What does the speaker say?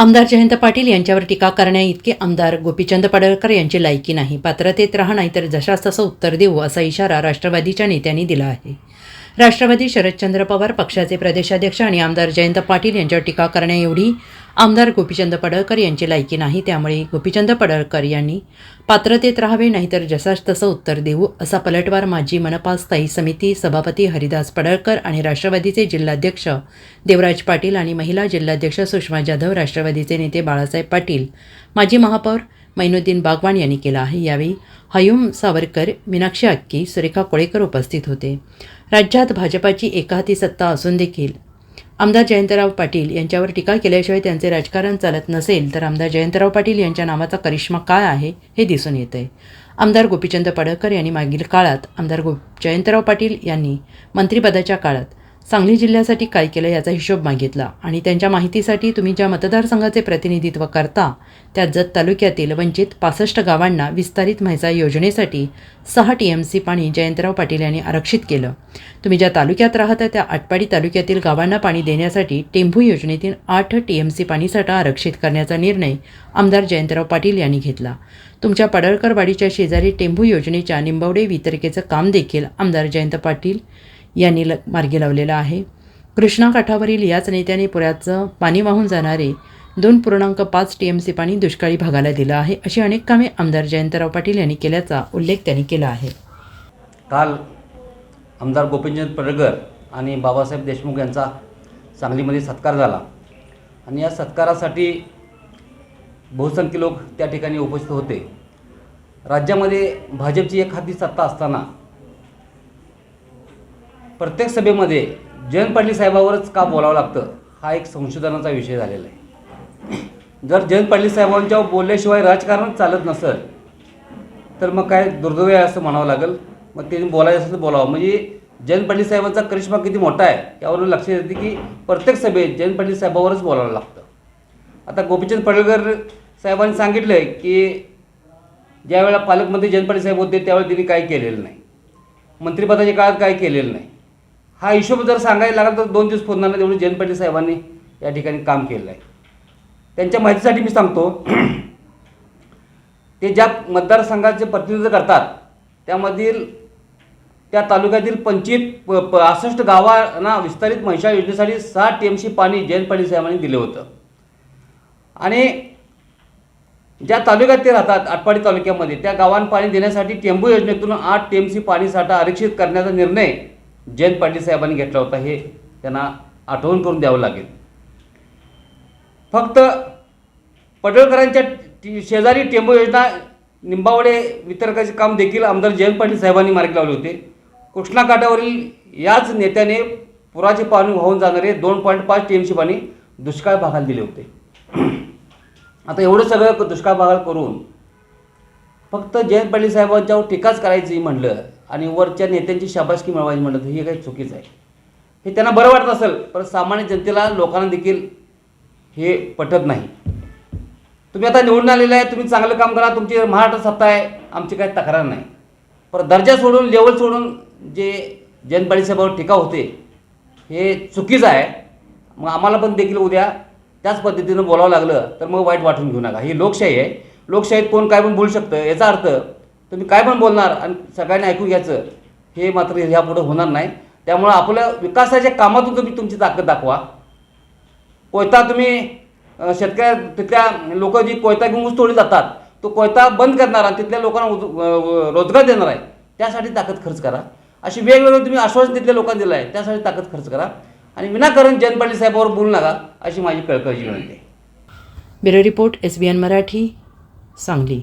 आमदार जयंत पाटील यांच्यावर टीका करण्याइतके आमदार गोपीचंद पडळकर यांची लायकी नाही. पात्रतेत राहा नाहीतर जशास तसं उत्तर देऊ असा इशारा राष्ट्रवादीच्या नेत्यांनी दिला आहे. राष्ट्रवादी शरदचंद्र पवार पक्षाचे प्रदेशाध्यक्ष आणि आमदार जयंत पाटील यांच्यावर टीका करण्याएवढी आमदार गोपीचंद पडळकर यांची लायकी नाही. त्यामुळे गोपीचंद पडळकर यांनी पात्रतेत राहावे नाहीतर जसास तसं उत्तर देऊ असा पलटवार माजी मनपा स्थायी समिती सभापती हरिदास पडळकर आणि राष्ट्रवादीचे जिल्हाध्यक्ष देवराज पाटील आणि महिला जिल्हाध्यक्ष सुषमा जाधव, राष्ट्रवादीचे नेते बाळासाहेब पाटील, माजी महापौर मैनुद्दीन बागवान यांनी केला आहे. यावेळी हयूम सावरकर, मीनाक्षी अक्की, सुरेखा कोळेकर उपस्थित होते. राज्यात भाजपाची एकहाती सत्ता असून देखील आमदार जयंतराव पाटील यांच्यावर टीका केल्याशिवाय त्यांचे राजकारण चालत नसेल तर आमदार जयंतराव पाटील यांच्या नावाचा करिश्मा काय आहे हे दिसून येत आहे. आमदार गोपीचंद पडळकर यांनी मागील काळात आमदार जयंतराव पाटील यांनी मंत्रिपदाच्या काळात सांगली जिल्ह्यासाठी काय केलं याचा हिशोब मागितला आणि त्यांच्या माहितीसाठी तुम्ही ज्या मतदारसंघाचे प्रतिनिधित्व करता त्या जत तालुक्यातील वंचित 65 गावांना विस्तारित म्हैसा योजनेसाठी 6 TMC पाणी जयंतराव पाटील यांनी आरक्षित केलं. तुम्ही ज्या तालुक्यात राहता त्या आटपाडी तालुक्यातील गावांना पाणी देण्यासाठी टेंभू योजनेतील 8 TMC पाणीसाठा आरक्षित करण्याचा निर्णय आमदार जयंतराव पाटील यांनी घेतला. तुमच्या पडळकरवाडीच्या शेजारी टेंभू योजनेच्या निंबवडे वितरिकेचं काम देखील आमदार जयंत पाटील यांनी मार्गी लावलेला आहे. कृष्णा काठावरील याच नेत्याने पुराचं पाणी वाहून जाणारे 2.5 TMC पाणी दुष्काळी भागाला दिलं आहे. अशी अनेक कामे आमदार जयंतराव पाटील यांनी केल्याचा उल्लेख त्यांनी केला आहे. काल आमदार गोपीचंद पडळकर आणि बाबासाहेब देशमुख यांचा सांगलीमध्ये सत्कार झाला आणि या सत्कारासाठी बहुसंख्य लोक त्या ठिकाणी उपस्थित होते. राज्यामध्ये भाजपची एकहाती सत्ता असताना प्रत्येक सभेमध्ये जयंत पाटील साहेबावरच का बोलावं लागतं हा एक संशोधनाचा विषय झालेला आहे. जर जयंत पाटील साहेबांच्यावर बोलल्याशिवाय राजकारणच चालत नसेल तर मग काय दुर्दैव आहे असं म्हणावं लागेल. मग त्यांनी बोलायचं असेल तर बोलावं. म्हणजे जयंत पाटील साहेबांचा करिश्मा किती मोठा आहे यावरून लक्षात येते की प्रत्येक सभेत जयंत पाटील साहेबावरच बोलावं लागतं. आता गोपीचंद पडळकर साहेबांनी सांगितलं आहे की ज्यावेळेला पालकमंत्री जयंत पाटील साहेब होते त्यावेळेला त्यांनी काय केलेलं नाही, मंत्रिपदाच्या काळात काय केलेलं नाही. हा हिशोब जर सांगायला लागला तर 2 दिवस पुरणार नाही तेवढं जयंत पाटील साहेबांनी या ठिकाणी काम केलं आहे. त्यांच्या माहितीसाठी मी सांगतो, ते ज्या मतदारसंघाचे प्रतिनिधित्व करतात त्यामधील त्या तालुक्यातील 65 गावांना विस्तारित म्हैसा योजनेसाठी 6 TMC पाणी जयंत पाटील साहेबांनी दिलं होतं. आणि ज्या तालुक्यात ते राहतात आटपाडी तालुक्यामध्ये त्या गावांना पाणी देण्यासाठी टेंबू योजनेतून 8 TMC पाणीसाठा आरक्षित करण्याचा निर्णय जयंत पाटील साहेबांनी घेतला होता. हे त्यांना आठवण करून द्यावं लागेल. फक्त पडळकरांच्या शेजारी टेंबू योजना निंबावडे वितरकाचे काम देखील आमदार जयंत पाटील साहेबांनी मार्गी लावले होते. कृष्णा काठावरील याच नेत्याने पुराचे पाणी वाहून जाणारे 2.5 TMC पाणी दुष्काळ भागाला दिले होते. आता एवढं सगळं दुष्काळ भागाला करून फक्त जयंत पाटील साहेबांच्यावर टीकाच करायची म्हटलं आणि वरच्या नेत्यांची शाबासकी मिळवायची म्हटलं तर हे काही चुकीचं आहे. हे त्यांना बरं वाटत असेल पण सामान्य जनतेला लोकांना देखील हे पटत नाही. तुम्ही आता निवडून आलेलं आहे, तुम्ही चांगलं काम करा, तुमची महाराष्ट्र सत्ता आहे, आमची काही तक्रार नाही. पण दर्जा सोडून लेवल सोडून जे जयंत पाटील साहेबांवर टीका होते हे चुकीचं आहे. मग आम्हाला पण देखील उद्या त्याच पद्धतीनं बोलावं लागलं तर मग वाईट वाटून घेऊ नका. ही लोकशाही आहे. लोकशाहीत कोण काय पण बोलू शकतं. याचा अर्थ तुम्ही काय पण बोलणार आणि सगळ्यांनी ऐकून घ्यायचं हे मात्र ह्यापुढे होणार नाही. त्यामुळं आपल्या विकासाच्या कामातून तुम्ही तुमची ताकद दाखवा. कोयता तुम्ही शेतकऱ्या तिथल्या लोक जी कोयता घेऊन ऊस तोडली जातात तो कोयता बंद करणार आणि तिथल्या लोकांना रोजगार देणार आहे त्यासाठी ताकद खर्च करा. अशी वेगवेगळे तुम्ही आश्वासन तिथल्या लोकांना दिलं आहे त्यासाठी ताकद खर्च करा आणि विनाकारण जयंत पाटील साहेबांवर बोलू नका अशी माझी कळकळीची विनंती आहे. Bureau report SBN Marathi, Sangli.